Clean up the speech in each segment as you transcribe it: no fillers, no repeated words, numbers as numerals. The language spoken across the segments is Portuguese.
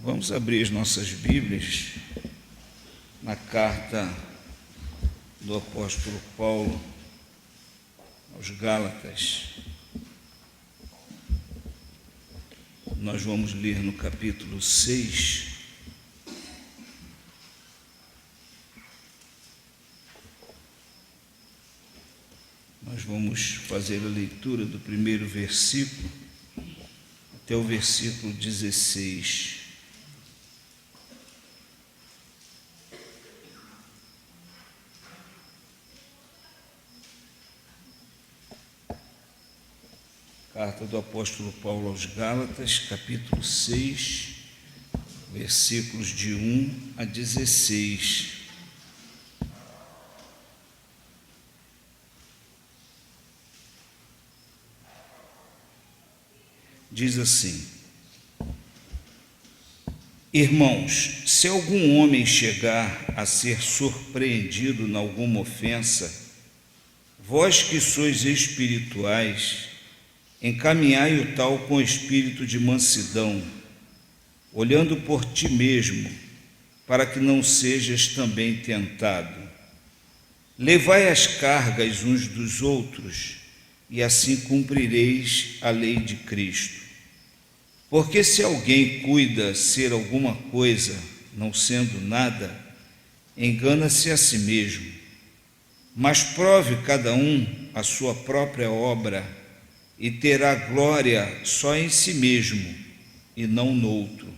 Vamos abrir as nossas Bíblias na carta do apóstolo Paulo aos Gálatas. Nós vamos ler no capítulo 6. Nós vamos fazer a leitura do primeiro versículo até o versículo 16. Carta do apóstolo Paulo aos Gálatas, capítulo 6, versículos de 1 a 16. Diz assim: Irmãos, se algum homem chegar a ser surpreendido em alguma ofensa, vós que sois espirituais, encaminhai o tal com espírito de mansidão, olhando por ti mesmo, para que não sejas também tentado. Levai as cargas uns dos outros, e assim cumprireis a lei de Cristo. Porque se alguém cuida ser alguma coisa, não sendo nada, engana-se a si mesmo. Mas prove cada um a sua própria obra, e terá glória só em si mesmo, e não noutro.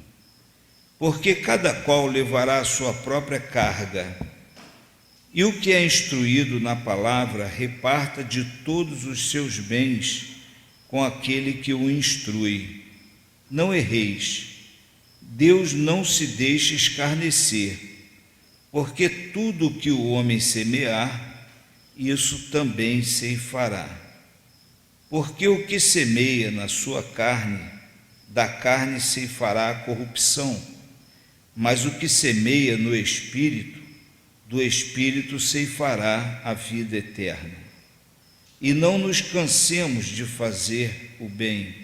Porque cada qual levará a sua própria carga. E o que é instruído na palavra, reparta de todos os seus bens com aquele que o instrui. Não erreis. Deus não se deixa escarnecer, porque tudo o que o homem semear, isso também ceifará. Porque o que semeia na sua carne, da carne ceifará a corrupção, mas o que semeia no Espírito, do Espírito ceifará a vida eterna. E não nos cansemos de fazer o bem,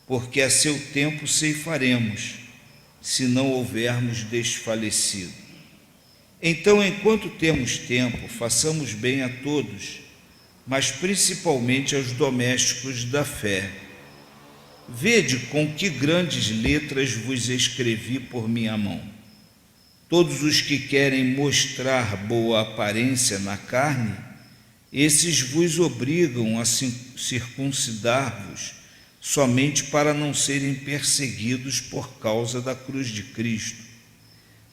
porque a seu tempo ceifaremos, se não houvermos desfalecido. Então, enquanto temos tempo, façamos bem a todos, mas principalmente aos domésticos da fé. Vede com que grandes letras vos escrevi por minha mão. Todos os que querem mostrar boa aparência na carne, esses vos obrigam a circuncidar-vos, somente para não serem perseguidos por causa da cruz de Cristo.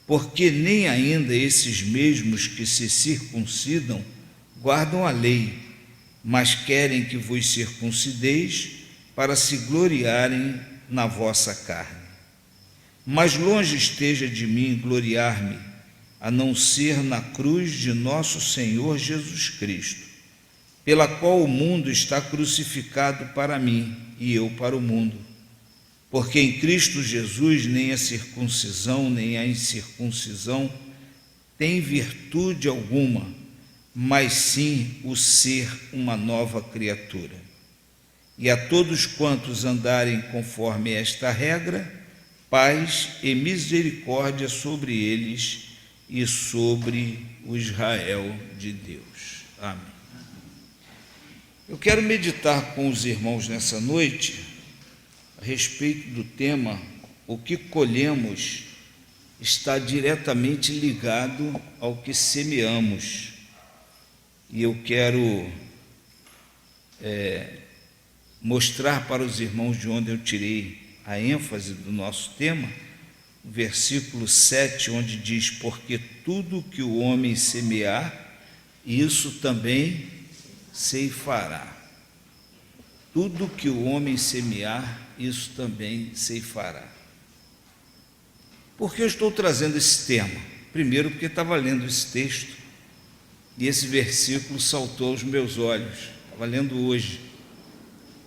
Porque nem ainda esses mesmos que se circuncidam guardam a lei, mas querem que vos circuncideis para se gloriarem na vossa carne. Mas longe esteja de mim gloriar-me, a não ser na cruz de nosso Senhor Jesus Cristo, pela qual o mundo está crucificado para mim e eu para o mundo. Porque em Cristo Jesus nem a circuncisão nem a incircuncisão tem virtude alguma, mas sim o ser uma nova criatura. E a todos quantos andarem conforme esta regra, paz e misericórdia sobre eles e sobre o Israel de Deus. Amém. Eu quero meditar com os irmãos nessa noite a respeito do tema o que colhemos está diretamente ligado ao que semeamos. E eu quero mostrar para os irmãos de onde eu tirei a ênfase do nosso tema, o versículo 7, onde diz: porque tudo que o homem semear, isso também ceifará. Tudo que o homem semear, isso também ceifará. Por que eu estou trazendo esse tema? Primeiro, porque estava lendo esse texto e esse versículo saltou aos meus olhos. Estava lendo hoje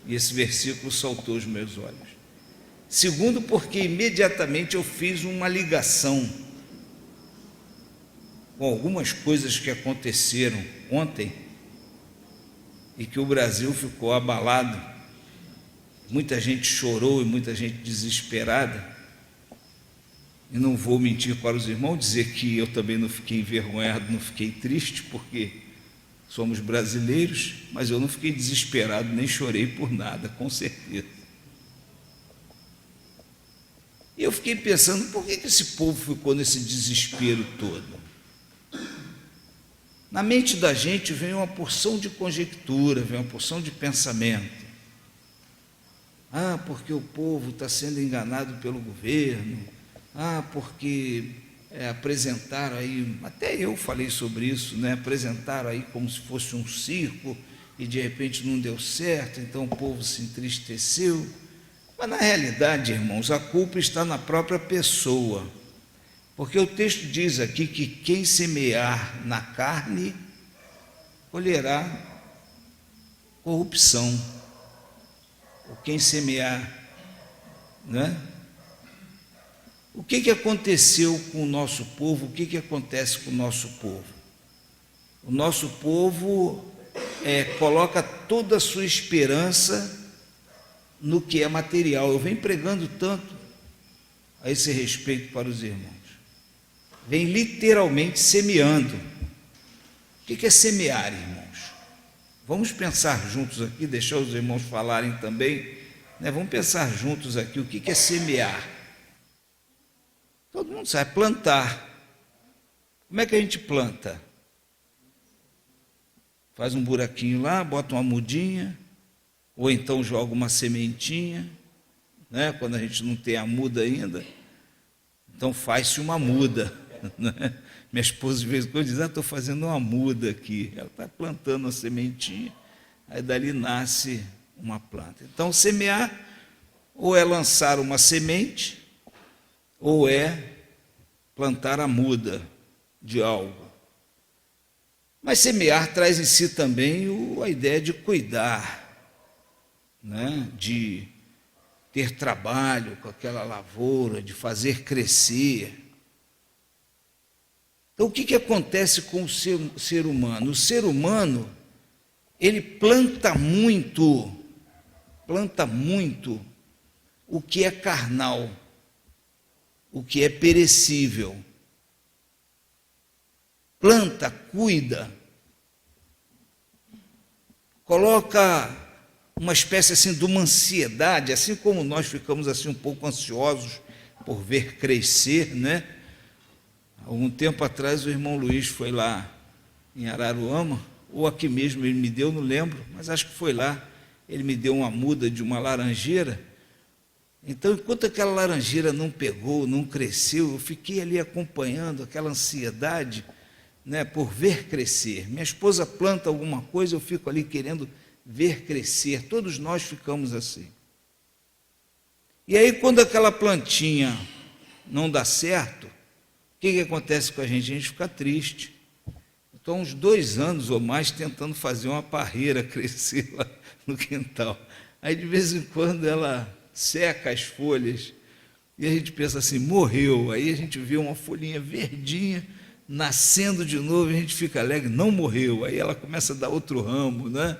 e esse versículo saltou aos meus olhos. Segundo, porque imediatamente eu fiz uma ligação com algumas coisas que aconteceram ontem e que o Brasil ficou abalado. Muita gente chorou e muita gente desesperada. E não vou mentir para os irmãos, dizer que eu também não fiquei envergonhado, não fiquei triste, porque somos brasileiros, mas eu não fiquei desesperado, nem chorei por nada, com certeza. E eu fiquei pensando, por que esse povo ficou nesse desespero todo? Na mente da gente vem uma porção de conjectura, vem uma porção de pensamento. Ah, porque o povo está sendo enganado pelo governo. Ah, porque apresentaram aí, até eu falei sobre isso, né? Apresentaram aí como se fosse um circo e de repente não deu certo, então o povo se entristeceu. Mas na realidade, irmãos, a culpa está na própria pessoa, porque o texto diz aqui que quem semear na carne colherá corrupção. Ou quem semear, né? O que aconteceu com o nosso povo? O que acontece com o nosso povo? O nosso povo coloca toda a sua esperança no que é material. Eu venho pregando tanto a esse respeito para os irmãos. Vem literalmente semeando. O que é semear, irmãos? Vamos pensar juntos aqui, deixar os irmãos falarem também, né? Vamos pensar juntos aqui o que é semear. Todo mundo sabe, plantar. Como é que a gente planta? Faz um buraquinho lá, bota uma mudinha, ou então joga uma sementinha, né? Quando a gente não tem a muda ainda, então faz-se uma muda, né? Minha esposa de vez em quando diz, estou fazendo uma muda aqui, ela está plantando uma sementinha, aí dali nasce uma planta. Então semear ou é lançar uma semente, ou é plantar a muda de algo. Mas semear traz em si também a ideia de cuidar, né? De ter trabalho com aquela lavoura, de fazer crescer. Então, o que acontece com o ser humano? O ser humano, ele planta muito o que é carnal, o que é perecível. Planta, cuida, coloca uma espécie assim de uma ansiedade, assim como nós ficamos assim um pouco ansiosos por ver crescer, né? Algum tempo atrás o irmão Luiz foi lá em Araruama, ou aqui mesmo ele me deu, não lembro, mas acho que foi lá, ele me deu uma muda de uma laranjeira. Então, enquanto aquela laranjeira não pegou, não cresceu, eu fiquei ali acompanhando aquela ansiedade, né, por ver crescer. Minha esposa planta alguma coisa, eu fico ali querendo ver crescer. Todos nós ficamos assim. E aí, quando aquela plantinha não dá certo, o que acontece com a gente? A gente fica triste. Estou há uns 2 anos ou mais tentando fazer uma parreira crescer lá no quintal. Aí, de vez em quando, ela seca as folhas e a gente pensa assim, morreu. Aí a gente vê uma folhinha verdinha nascendo de novo e a gente fica alegre, não morreu. Aí ela começa a dar outro ramo, né?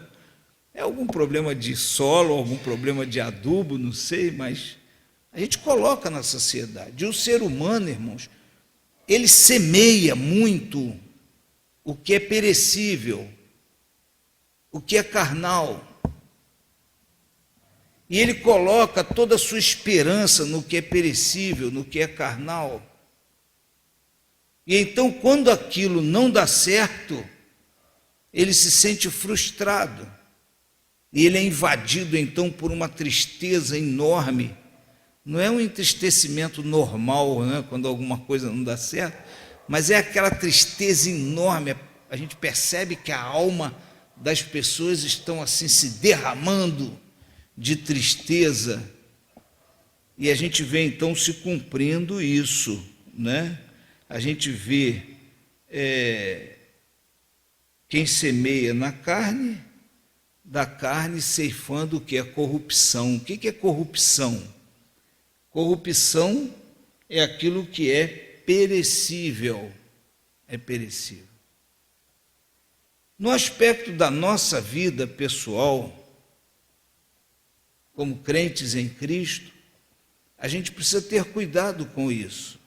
É algum problema de solo, algum problema de adubo, não sei, mas a gente coloca na sociedade. E o ser humano, irmãos, ele semeia muito o que é perecível, o que é carnal. E ele coloca toda a sua esperança no que é perecível, no que é carnal. E então, quando aquilo não dá certo, ele se sente frustrado. E ele é invadido, então, por uma tristeza enorme. Não é um entristecimento normal, né, quando alguma coisa não dá certo, mas é aquela tristeza enorme. A gente percebe que a alma das pessoas estão assim se derramando de tristeza. E a gente vê, então, se cumprindo isso, né? A gente vê quem semeia na carne, da carne ceifando o que é corrupção. O que é corrupção? Corrupção é aquilo que é perecível. É perecível. No aspecto da nossa vida pessoal, como crentes em Cristo, a gente precisa ter cuidado com isso.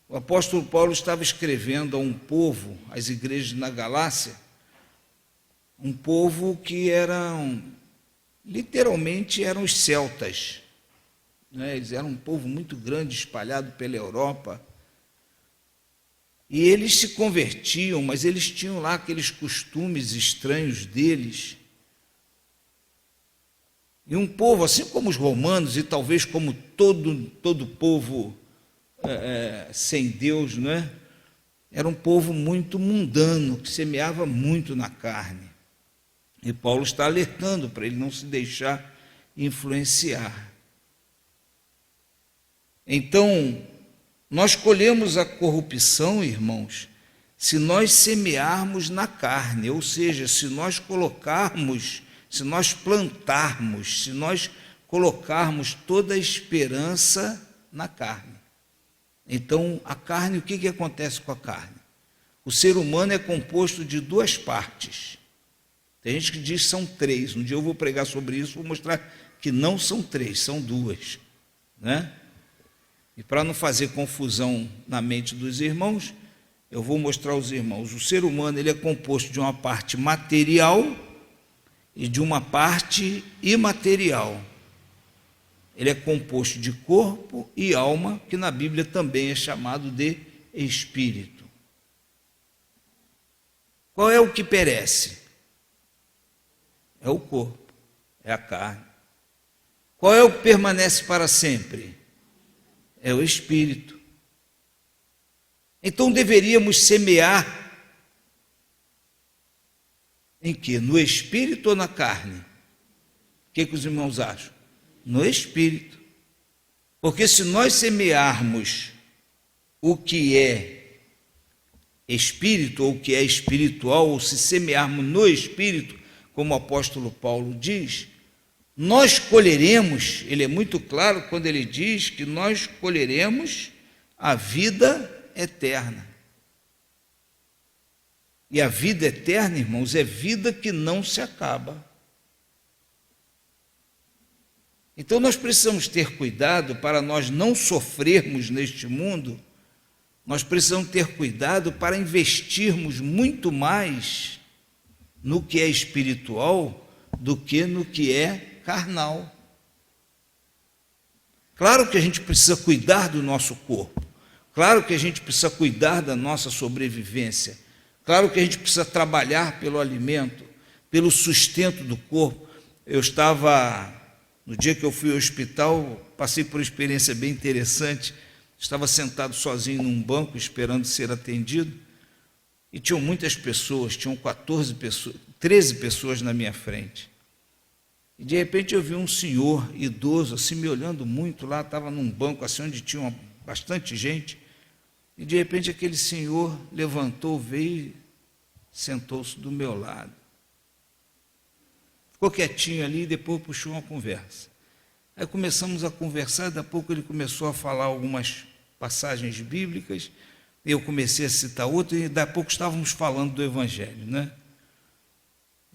O apóstolo Paulo estava escrevendo a um povo, às igrejas na Galácia, um povo que literalmente eram os celtas, né? Eles eram um povo muito grande, espalhado pela Europa, e eles se convertiam, mas eles tinham lá aqueles costumes estranhos deles. E um povo, assim como os romanos, e talvez como todo povo sem Deus, não é? Era um povo muito mundano, que semeava muito na carne. E Paulo está alertando para ele não se deixar influenciar. Então, nós colhemos a corrupção, irmãos, se nós semearmos na carne, ou seja, se nós colocarmos, se nós plantarmos, se nós colocarmos toda a esperança na carne. Então, a carne, o que acontece com a carne? O ser humano é composto de duas partes. Tem gente que diz que são três. Um dia eu vou pregar sobre isso, vou mostrar que não são três, são duas, né? E para não fazer confusão na mente dos irmãos, eu vou mostrar aos irmãos. O ser humano ele é composto de uma parte material e de uma parte imaterial. Ele é composto de corpo e alma, que na Bíblia também é chamado de espírito. Qual é o que perece? É o corpo, é a carne. Qual é o que permanece para sempre? É o espírito. Então deveríamos semear em quê? No espírito ou na carne? O que os irmãos acham? No espírito. Porque se nós semearmos o que é espírito ou o que é espiritual, ou se semearmos no espírito, como o apóstolo Paulo diz, nós colheremos, ele é muito claro quando ele diz que nós colheremos a vida eterna. E a vida eterna, irmãos, é vida que não se acaba. Então nós precisamos ter cuidado para nós não sofrermos neste mundo, nós precisamos ter cuidado para investirmos muito mais no que é espiritual do que no que é carnal. Claro que a gente precisa cuidar do nosso corpo, claro que a gente precisa cuidar da nossa sobrevivência, claro que a gente precisa trabalhar pelo alimento, pelo sustento do corpo. No dia que eu fui ao hospital, passei por uma experiência bem interessante. Estava sentado sozinho num banco, esperando ser atendido, e tinham muitas pessoas, tinham 13 pessoas na minha frente. E de repente eu vi um senhor idoso, assim, me olhando muito lá, estava num banco assim, onde tinha bastante gente, e de repente aquele senhor levantou, veio e sentou-se do meu lado. Ficou quietinho ali e depois puxou uma conversa. Aí começamos a conversar, daqui a pouco ele começou a falar algumas passagens bíblicas, eu comecei a citar outra, e daqui a pouco estávamos falando do Evangelho, né?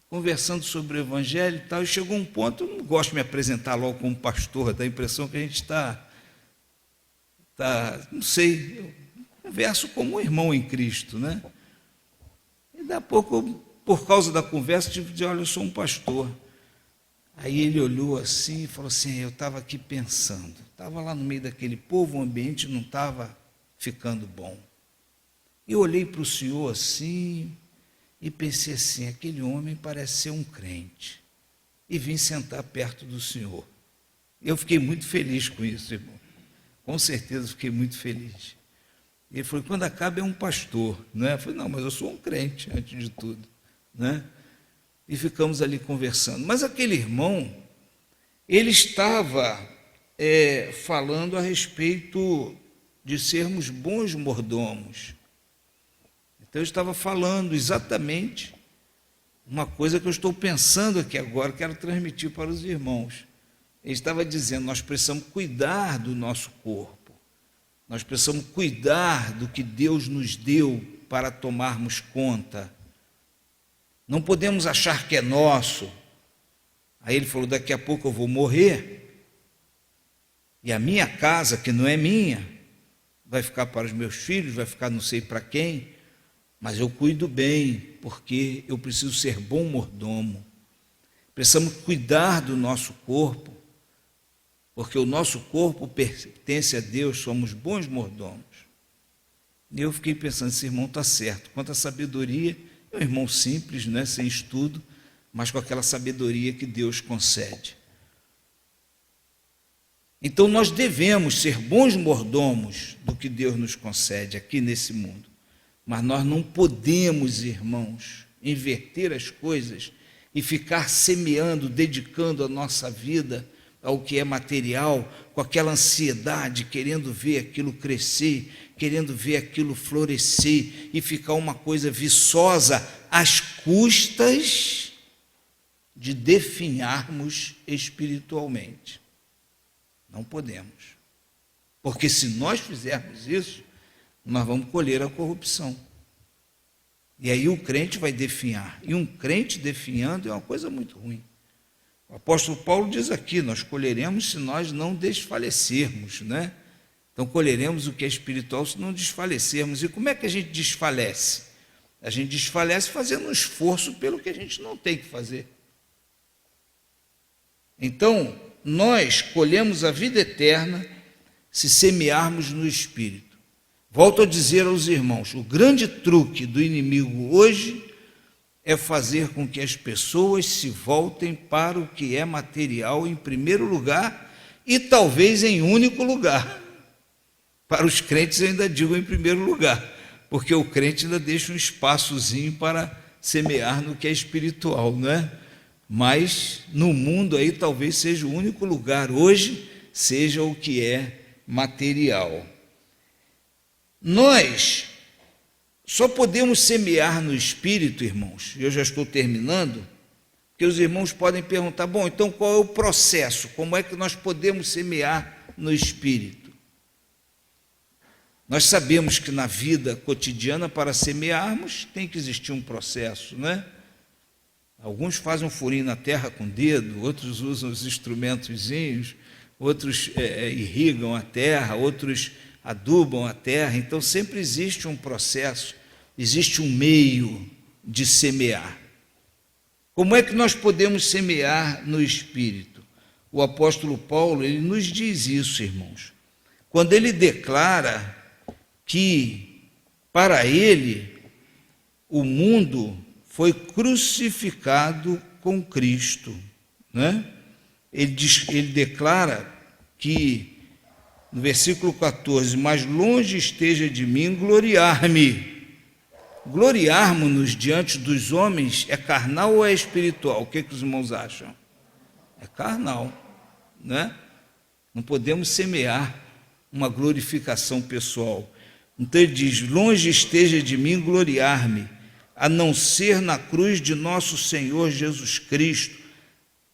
Conversando sobre o Evangelho e tal, e chegou um ponto, eu não gosto de me apresentar logo como pastor, dá a impressão que a gente está não sei, eu converso como um irmão em Cristo, né? E daqui a pouco, por causa da conversa, tive que dizer, olha, eu sou um pastor. Aí ele olhou assim e falou assim, eu estava aqui pensando, estava lá no meio daquele povo, o ambiente não estava ficando bom. Eu olhei para o senhor assim e pensei assim, aquele homem parece ser um crente. E vim sentar perto do senhor. Eu fiquei muito feliz com isso, irmão. Com certeza fiquei muito feliz. E ele falou, quando acaba é um pastor, né? Eu falei, não, mas eu sou um crente, antes de tudo, né? E ficamos ali conversando. Mas aquele irmão, ele estava falando a respeito de sermos bons mordomos. Então, eu estava falando exatamente uma coisa que eu estou pensando aqui agora, quero transmitir para os irmãos. Ele estava dizendo, nós precisamos cuidar do nosso corpo, nós precisamos cuidar do que Deus nos deu para tomarmos conta. Não podemos achar que é nosso. Aí ele falou, daqui a pouco eu vou morrer, e a minha casa, que não é minha, vai ficar para os meus filhos, vai ficar não sei para quem, mas eu cuido bem, porque eu preciso ser bom mordomo. Precisamos cuidar do nosso corpo, porque o nosso corpo pertence a Deus, somos bons mordomos. E eu fiquei pensando, esse irmão está certo, quanto à sabedoria, é um irmão simples, né, sem estudo, mas com aquela sabedoria que Deus concede. Então nós devemos ser bons mordomos do que Deus nos concede aqui nesse mundo, mas nós não podemos, irmãos, inverter as coisas e ficar semeando, dedicando a nossa vida ao que é material, com aquela ansiedade, querendo ver aquilo crescer, querendo ver aquilo florescer e ficar uma coisa viçosa às custas de definharmos espiritualmente. Não podemos, porque se nós fizermos isso, nós vamos colher a corrupção. E aí o crente vai definhar, e um crente definhando é uma coisa muito ruim. O apóstolo Paulo diz aqui, nós colheremos se nós não desfalecermos, né? Então colheremos o que é espiritual se não desfalecermos. E como é que a gente desfalece? A gente desfalece fazendo um esforço pelo que a gente não tem que fazer. Então, nós colhemos a vida eterna se semearmos no Espírito. Volto a dizer aos irmãos, o grande truque do inimigo hoje é fazer com que as pessoas se voltem para o que é material em primeiro lugar e talvez em único lugar. Para os crentes eu ainda digo em primeiro lugar, porque o crente ainda deixa um espaçozinho para semear no que é espiritual, não é? Mas no mundo aí talvez seja o único lugar hoje, seja o que é material. Nós só podemos semear no Espírito, irmãos, eu já estou terminando, porque os irmãos podem perguntar, bom, então qual é o processo? Como é que nós podemos semear no Espírito? Nós sabemos que na vida cotidiana, para semearmos, tem que existir um processo, não é? Alguns fazem um furinho na terra com o dedo, outros usam os instrumentozinhos, outros irrigam a terra, outros adubam a terra. Então sempre existe um processo, existe um meio de semear. Como é que nós podemos semear no Espírito? O apóstolo Paulo, ele nos diz isso, irmãos, quando ele declara que para ele o mundo foi crucificado com Cristo, né? Ele declara que, no versículo 14, mas longe esteja de mim gloriar-me. Gloriarmos-nos diante dos homens é carnal ou é espiritual? O que os irmãos acham? É carnal, né? Não podemos semear uma glorificação pessoal. Então ele diz, longe esteja de mim gloriar-me, a não ser na cruz de nosso Senhor Jesus Cristo,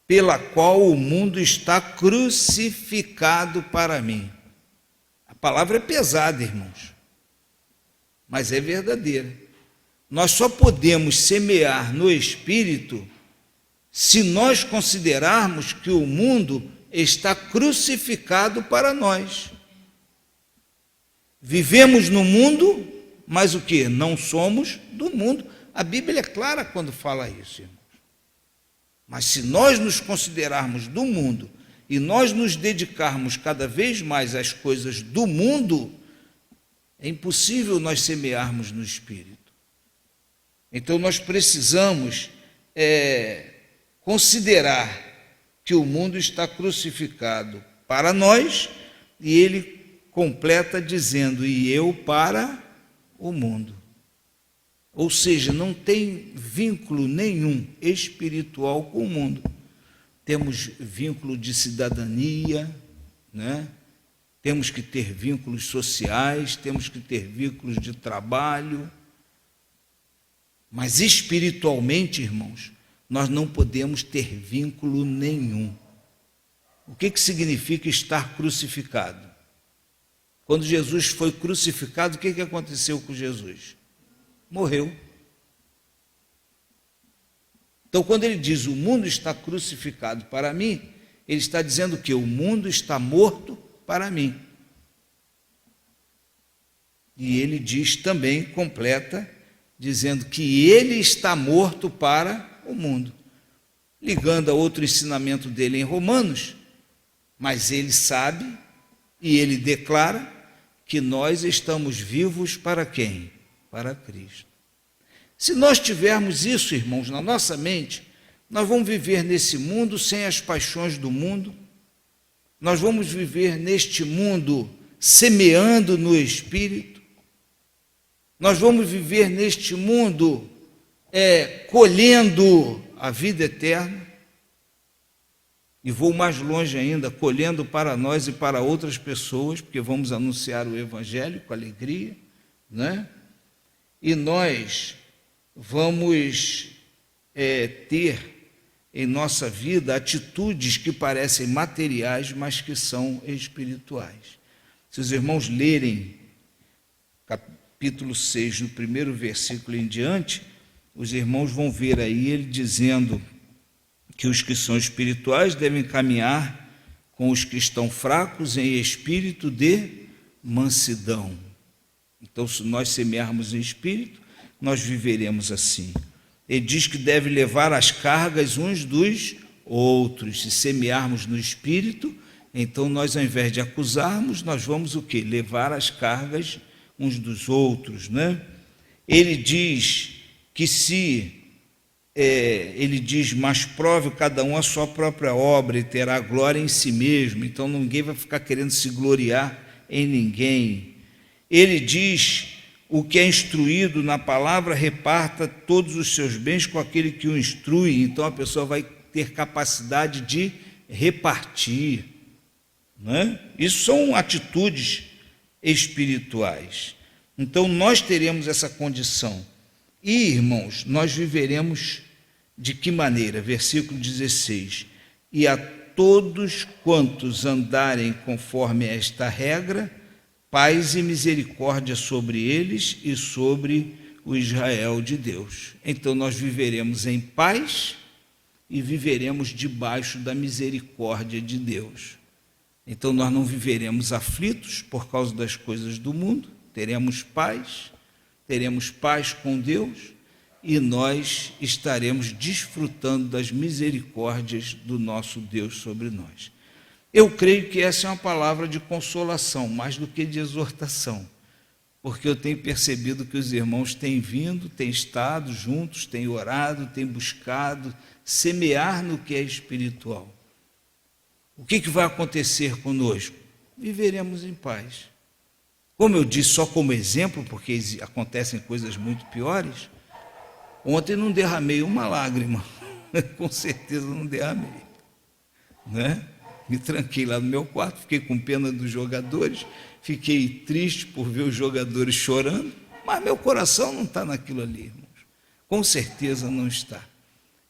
pela qual o mundo está crucificado para mim. A palavra é pesada, irmãos, mas é verdadeira. Nós só podemos semear no Espírito se nós considerarmos que o mundo está crucificado para nós. Vivemos no mundo, mas o quê? Não somos do mundo. A Bíblia é clara quando fala isso, irmãos. Mas se nós nos considerarmos do mundo e nós nos dedicarmos cada vez mais às coisas do mundo, é impossível nós semearmos no Espírito. Então nós precisamos considerar que o mundo está crucificado para nós, e ele completa dizendo, e eu para o mundo. Ou seja, não tem vínculo nenhum espiritual com o mundo. Temos vínculo de cidadania, né? Temos que ter vínculos sociais, temos que ter vínculos de trabalho, mas espiritualmente, irmãos, nós não podemos ter vínculo nenhum. O que significa estar crucificado? Quando Jesus foi crucificado, o que aconteceu com Jesus? Morreu. Então, quando ele diz, o mundo está crucificado para mim, ele está dizendo que o mundo está morto para mim. E ele diz também, completa, dizendo que ele está morto para o mundo, ligando a outro ensinamento dele em Romanos, mas ele sabe e ele declara que nós estamos vivos para quem? Para Cristo. Se nós tivermos isso, irmãos, na nossa mente, nós vamos viver nesse mundo sem as paixões do mundo, nós vamos viver neste mundo semeando no Espírito, nós vamos viver neste mundo colhendo a vida eterna, e vou mais longe ainda, colhendo para nós e para outras pessoas, porque vamos anunciar o Evangelho com alegria, né? E nós vamos ter em nossa vida atitudes que parecem materiais, mas que são espirituais. Se os irmãos lerem capítulo 6, no primeiro versículo em diante, os irmãos vão ver aí ele dizendo que os que são espirituais devem caminhar com os que estão fracos em espírito de mansidão. Então, se nós semearmos em espírito, nós viveremos assim. Ele diz que deve levar as cargas uns dos outros. Se semearmos no espírito, então nós, ao invés de acusarmos, nós vamos o quê? Levar as cargas uns dos outros, né? Ele diz que ele diz, mas prove cada um a sua própria obra e terá glória em si mesmo. Então ninguém vai ficar querendo se gloriar em ninguém. Ele diz, o que é instruído na palavra, reparta todos os seus bens com aquele que o instrui. Então a pessoa vai ter capacidade de repartir, né? Isso são atitudes espirituais. Então nós teremos essa condição. E, irmãos, nós viveremos de que maneira? Versículo 16. E a todos quantos andarem conforme esta regra, paz e misericórdia sobre eles e sobre o Israel de Deus. Então nós viveremos em paz e viveremos debaixo da misericórdia de Deus. Então nós não viveremos aflitos por causa das coisas do mundo, teremos paz com Deus e nós estaremos desfrutando das misericórdias do nosso Deus sobre nós. Eu creio que essa é uma palavra de consolação, mais do que de exortação, porque eu tenho percebido que os irmãos têm vindo, têm estado juntos, têm orado, têm buscado semear no que é espiritual. O que vai acontecer conosco? Viveremos em paz. Como eu disse, só como exemplo, porque acontecem coisas muito piores, ontem não derramei uma lágrima, com certeza não derramei, né? Me tranquei lá no meu quarto, fiquei com pena dos jogadores, fiquei triste por ver os jogadores chorando, mas meu coração não está naquilo ali, irmãos. Com certeza não está.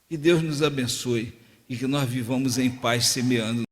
Que Deus nos abençoe e que nós vivamos em paz semeando